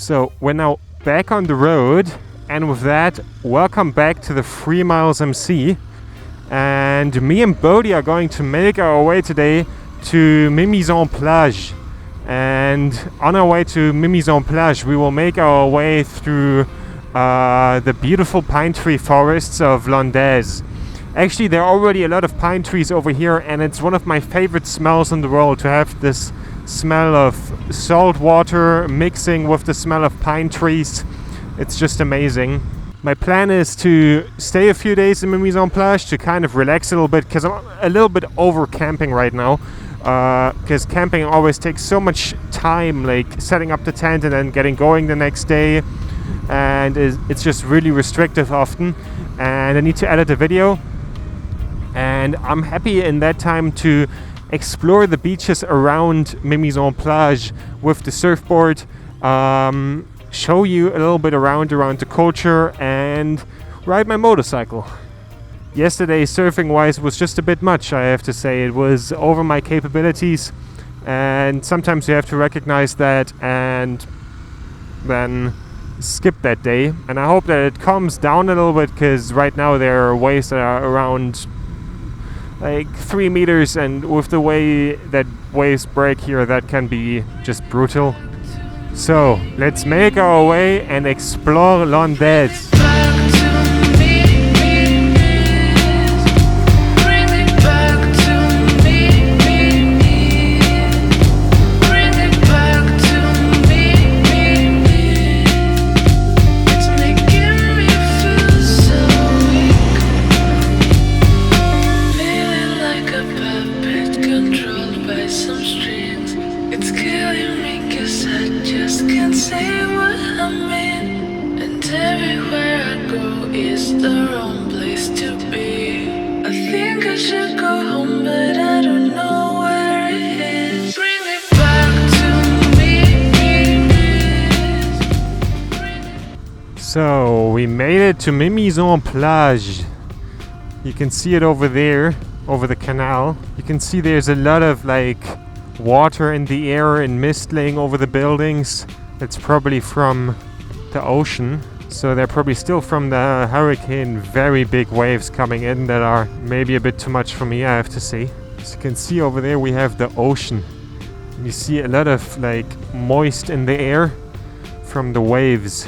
So we're now back on the road, and with that, welcome back to the Freemilesmc. And me and Bodhi are going to make our way today to Mimizan-Plage. And on our way to Mimizan-Plage, we will make our way through the beautiful pine tree forests of Landaise. Actually, there are already a lot of pine trees over here, and it's one of my favorite smells in the world to have this smell of salt water mixing with the smell of pine trees. It's just amazing. My plan is to stay a few days in Mimizan-Plage to kind of relax a little bit, because I'm a little bit over camping right now. Because camping always takes so much time, like setting up the tent and then getting going the next day, and it's just really restrictive often, and I need to edit a video, and I'm happy in that time to explore the beaches around Mimizan-Plage with the surfboard, show you a little bit around the culture, and ride my motorcycle. Yesterday, surfing-wise, was just a bit much, I have to say. It was over my capabilities, and sometimes you have to recognize that and then skip that day. And I hope that it calms down a little bit, because right now there are waves that are around like 3 meters, and with the way that waves break here, that can be just brutal. So let's make our way and explore Landaise. So we made it to Mimizan-Plage. You can see it over there, over the canal. You can see there's a lot of like water in the air and mist laying over the buildings. It's probably from the ocean. So they're probably still from the hurricane. Very big waves coming in that are maybe a bit too much for me, I have to say. As you can see over there, we have the ocean. You see a lot of like moist in the air from the waves.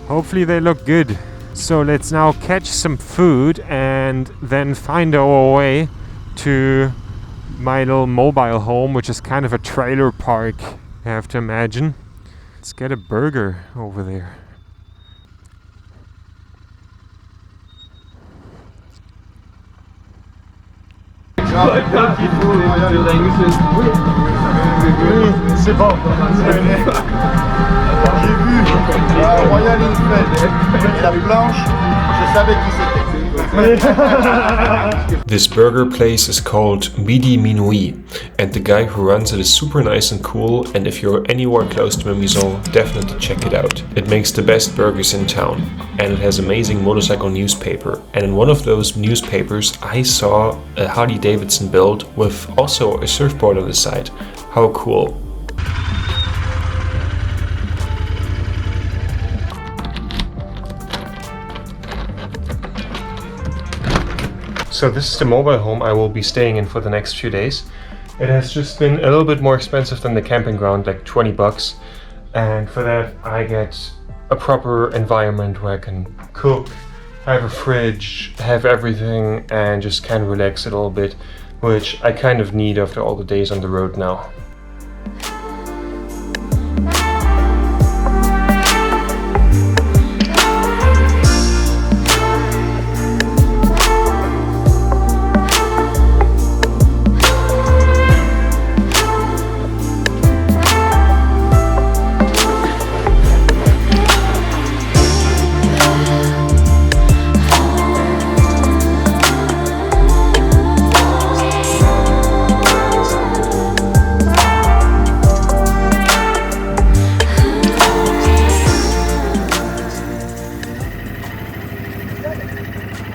Hopefully they look good. So let's now catch some food and then find our way to my little mobile home, which is kind of a trailer park, you have to imagine. Let's get a burger over there. C'est bon. J'ai vu Royal Enfield et la planche, je savais qui c'était. This burger place is called Midi Minuit, and the guy who runs it is super nice and cool, and if you're anywhere close to Mimizan, definitely check it out. It makes the best burgers in town, and it has amazing motorcycle newspaper, and in one of those newspapers I saw a Harley Davidson build with also a surfboard on the side. How cool. So this is the mobile home I will be staying in for the next few days. It has just been a little bit more expensive than the camping ground, like 20 bucks. And for that I get a proper environment where I can cook, have a fridge, have everything, and just kind of relax a little bit, which I kind of need after all the days on the road now.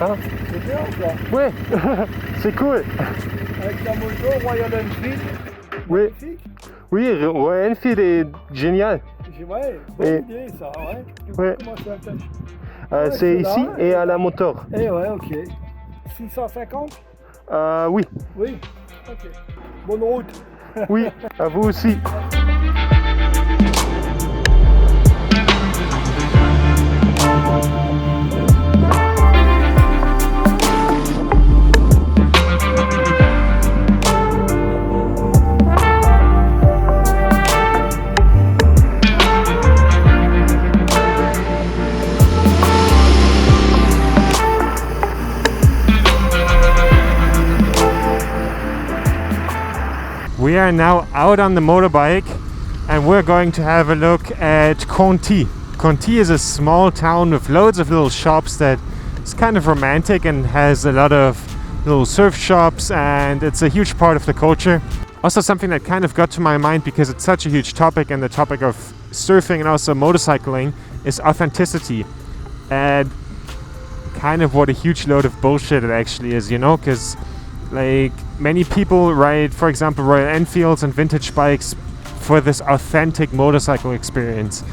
Ah, c'est bien ça. Ouais, c'est cool. Avec la moto Royal Enfield. Oui. Magnifique. Oui, Enfield est génial. Ouais, bonne Et- idée ça, ouais. Ouais. Comment ça s'appelle? C'est c'est ici là, et à la moteur. Eh ouais, ok. 650? Oui, Oui. Ok. Bonne route. oui, à vous aussi. We are now out on the motorbike and we're going to have a look at Conti. Conti is a small town with loads of little shops that is kind of romantic and has a lot of little surf shops, and it's a huge part of the culture. Also something that kind of got to my mind because it's such a huge topic, and the topic of surfing and also motorcycling is authenticity, and kind of what a huge load of bullshit it actually is, you know, because like many people ride, for example, Royal Enfields and vintage bikes for this authentic motorcycle experience.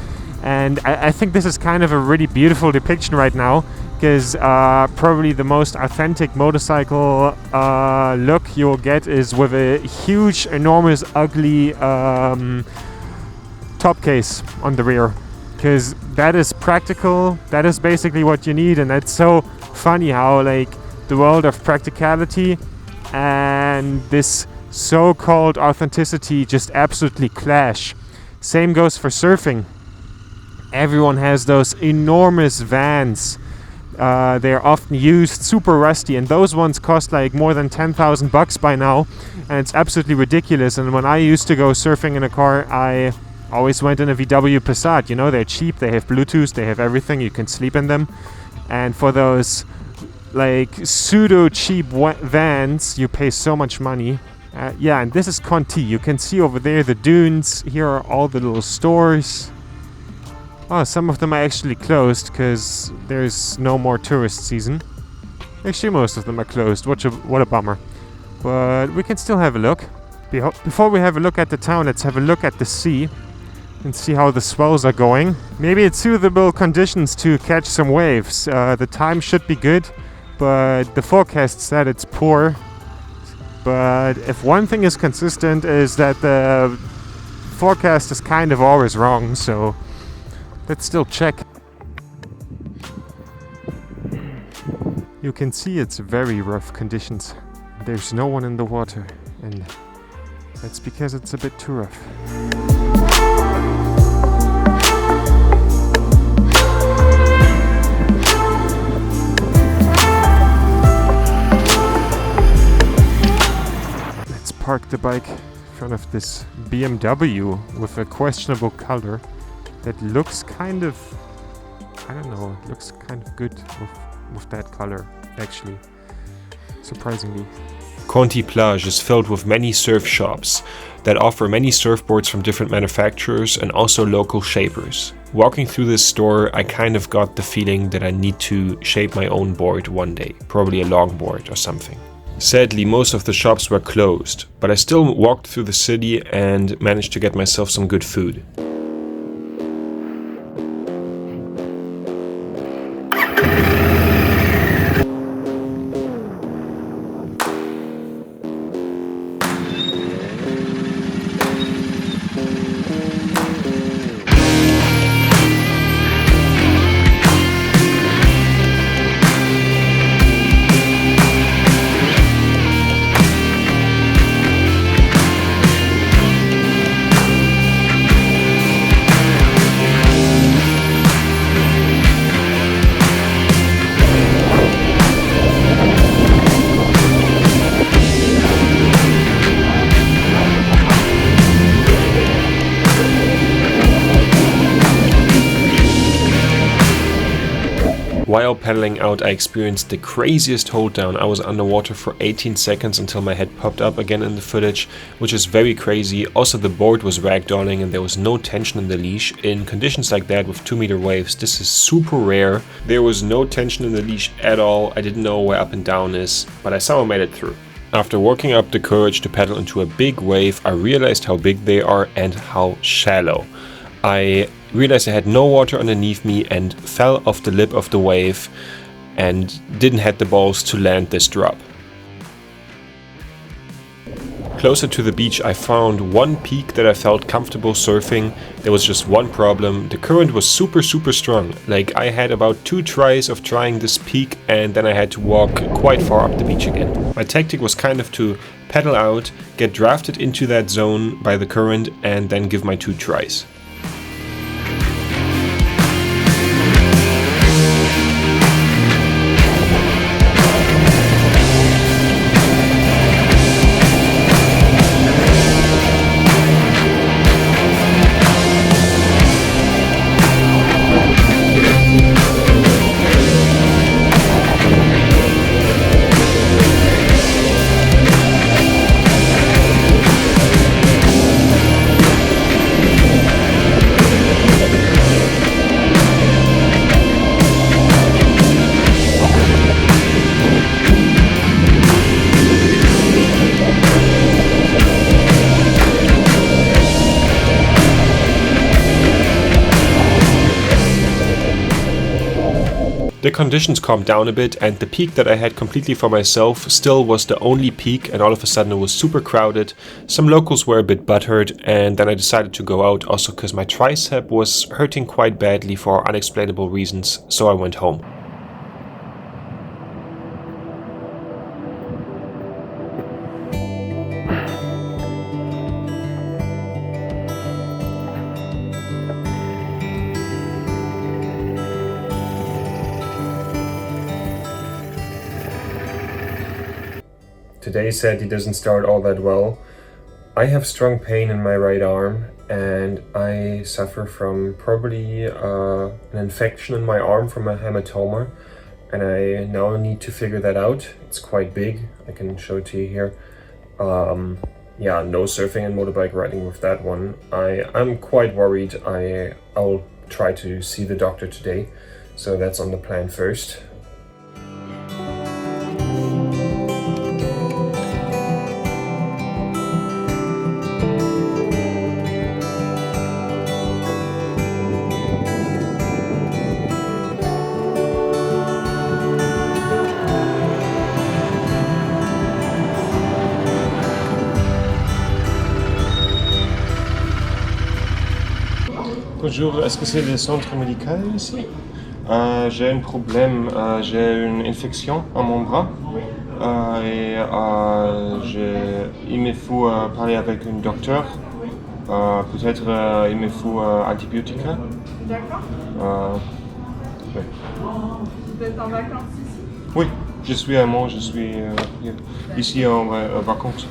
And I think this is kind of a really beautiful depiction right now, because probably the most authentic motorcycle look you'll get is with a huge, enormous, ugly top case on the rear, because that is practical, that is basically what you need. And that's so funny how like the world of practicality and this so-called authenticity just absolutely clash. Same goes for surfing. Everyone has those enormous vans. They're often used, super rusty, and those ones cost like more than $10,000 by now, and it's absolutely ridiculous. And when I used to go surfing in a car, I always went in a VW Passat. You know, they're cheap, they have Bluetooth, they have everything, you can sleep in them. And for those like pseudo cheap vans, you pay so much money. Yeah, and this is Conti. You can see over there the dunes. Here are all the little stores. Oh, some of them are actually closed because there's no more tourist season. Actually, most of them are closed. What a bummer. But we can still have a look. Before we have a look at the town, let's have a look at the sea and see how the swells are going. Maybe it's suitable conditions to catch some waves. The time should be good, but the forecast said it's poor. But if one thing is consistent is that the forecast is kind of always wrong, so let's still check. You can see it's very rough conditions. There's no one in the water, and that's because it's a bit too rough. Let's park the bike in front of this BMW with a questionable color that looks kind of, I don't know, it looks kind of good with that color, actually, surprisingly. Contis-Plage is filled with many surf shops that offer many surfboards from different manufacturers and also local shapers. Walking through this store, I kind of got the feeling that I need to shape my own board one day, probably a longboard or something. Sadly, most of the shops were closed, but I still walked through the city and managed to get myself some good food. While pedaling out, I experienced the craziest hold down. I was underwater for 18 seconds until my head popped up again in the footage, which is very crazy. Also, the board was ragdolling and there was no tension in the leash. In conditions like that with 2-meter waves, this is super rare. There was no tension in the leash at all. I didn't know where up and down is, but I somehow made it through. After working up the courage to paddle into a big wave, I realized how big they are and how shallow. I realized I had no water underneath me and fell off the lip of the wave and didn't have the balls to land this drop. Closer to the beach I found one peak that I felt comfortable surfing. There was just one problem: the current was super strong. Like, I had about 2 tries of trying this peak and then I had to walk quite far up the beach again. My tactic was kind of to paddle out, get drafted into that zone by the current and then give my 2 tries. The conditions calmed down a bit and the peak that I had completely for myself still was the only peak, and all of a sudden it was super crowded. Some locals were a bit butthurt, and then I decided to go out also because my tricep was hurting quite badly for unexplainable reasons, so I went home. Today's set doesn't start all that well. I have strong pain in my right arm and I suffer from probably an infection in my arm from a hematoma, and I now need to figure that out. It's quite big. I can show it to you here. Yeah, no surfing and motorbike riding with that one. I'm quite worried. I'll try to see the doctor today, so that's on the plan first. Bonjour, est-ce que c'est le centre médical ici? J'ai un problème, j'ai une infection à mon bras et il me faut parler avec un docteur. Peut-être il me faut antibiotiques. D'accord. Ouais. Vous êtes en vacances ici? Oui, je suis allemand, je suis ici en vacances.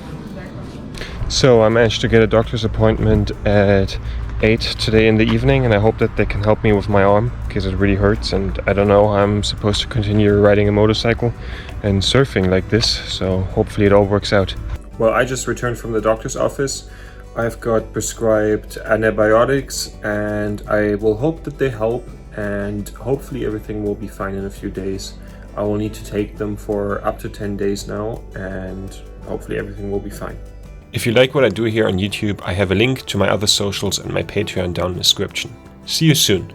So I managed to get a doctor's appointment at 8 today in the evening, and I hope that they can help me with my arm because it really hurts, and I don't know how I'm supposed to continue riding a motorcycle and surfing like this, so hopefully it all works out. Well, I just returned from the doctor's office. I've got prescribed antibiotics and I will hope that they help, and hopefully everything will be fine in a few days. I will need to take them for up to 10 days now, and hopefully everything will be fine. If you like what I do here on YouTube, I have a link to my other socials and my Patreon down in the description. See you soon!